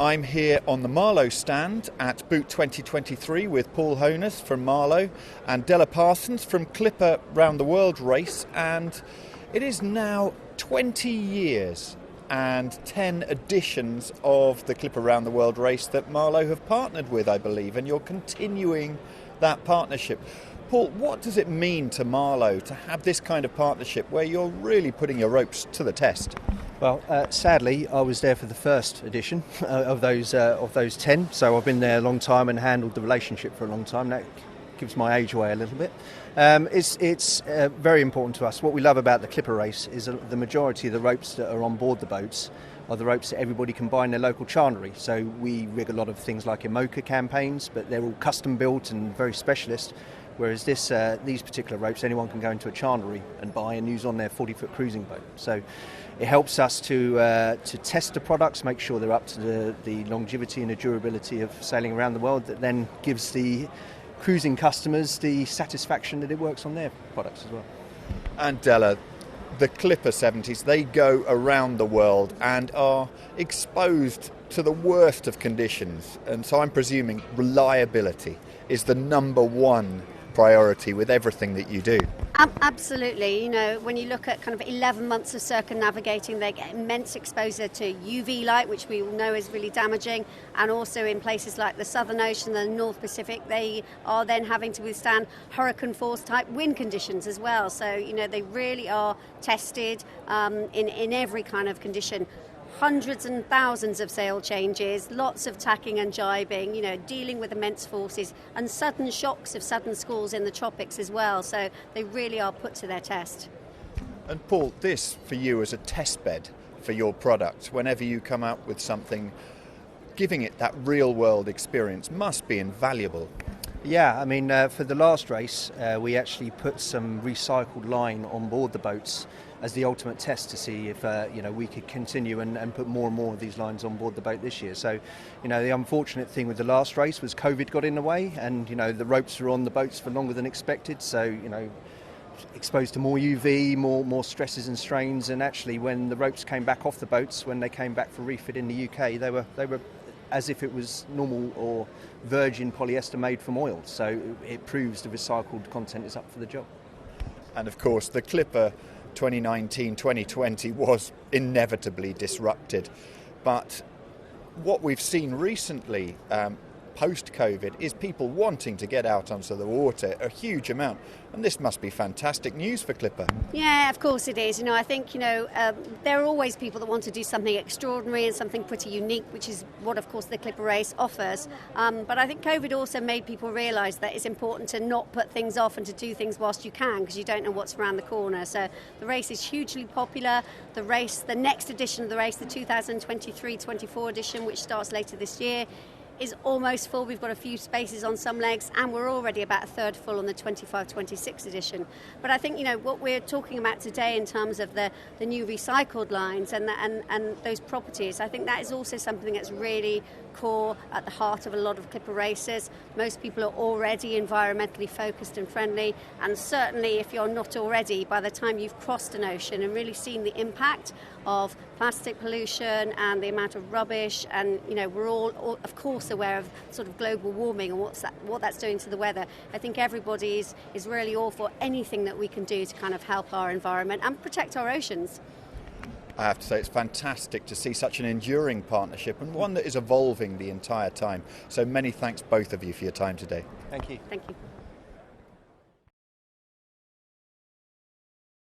I'm here on the Marlow stand at Boot 2023 with Paul Honus from Marlow and Della Parsons from Clipper Round the World Race, and it is now 20 years and 10 editions of the Clipper Round the World Race that Marlow have partnered with, I believe, and you're continuing that partnership. Paul, what does it mean to Marlow to have this kind of partnership where you're really putting your ropes to the test? Well, sadly, I was there for the first edition of those 10, so I've been there a long time and handled the relationship for a long time. That gives my age away a little bit. It's very important to us. What we love about the Clipper race is the majority of the ropes that are on board the boats are the ropes that everybody can buy in their local chandlery. So we rig a lot of things like IMOCA campaigns, but they're all custom built and very specialist. Whereas these particular ropes, anyone can go into a chandlery and buy and use on their 40-foot cruising boat. So it helps us to test the products, make sure they're up to the longevity and the durability of sailing around the world. That then gives the cruising customers the satisfaction that it works on their products as well. And Della, the Clipper 70s, they go around the world and are exposed to the worst of conditions. And so I'm presuming reliability is the number one priority with everything that you do. Absolutely. You know, when you look at kind of 11 months of circumnavigating, they get immense exposure to UV light, which we all know is really damaging, and also in places like the Southern Ocean and the North Pacific, they are then having to withstand hurricane force type wind conditions as well. So, you know, they really are tested in every kind of condition. Hundreds and thousands of sail changes, lots of tacking and jibing, you know, dealing with immense forces and sudden shocks of sudden squalls in the tropics as well. So they really are put to their test. And Paul, this for you is a test bed for your product. Whenever you come out with something, giving it that real world experience must be invaluable. Yeah, I mean, for the last race, we actually put some recycled line on board the boats as the ultimate test to see if we could continue and put more and more of these lines on board the boat this year. So, you know, the unfortunate thing with the last race was COVID got in the way, and you know the ropes were on the boats for longer than expected. So, you know, exposed to more UV, more stresses and strains. And actually, when the ropes came back off the boats, when they came back for refit in the UK, they were as if it was normal or virgin polyester made from oil. So it proves the recycled content is up for the job. And of course, the Clipper 2019-2020 was inevitably disrupted. But what we've seen recently, post-COVID, is people wanting to get out onto the water a huge amount. And this must be fantastic news for Clipper. Yeah, of course it is. You know, I think, there are always people that want to do something extraordinary and something pretty unique, which is what, of course, the Clipper race offers. But I think COVID also made people realise that it's important to not put things off and to do things whilst you can, because you don't know what's around the corner. So the race is hugely popular. The next edition of the race, the 2023-24 edition, which starts later this year, is almost full. We've got a few spaces on some legs, and we're already about a third full on the 25-26 edition. But I think, what we're talking about today in terms of the new recycled lines and those properties, I think that is also something that's really core at the heart of a lot of Clipper races. Most people are already environmentally focused and friendly, and certainly if you're not already, by the time you've crossed an ocean and really seen the impact of plastic pollution and the amount of rubbish, and we're all of course aware of sort of global warming and what that's doing to the weather. I think everybody is really all for anything that we can do to kind of help our environment and protect our oceans. I have to say it's fantastic to see such an enduring partnership, and one that is evolving the entire time. So many thanks both of you for your time today. Thank you. Thank you.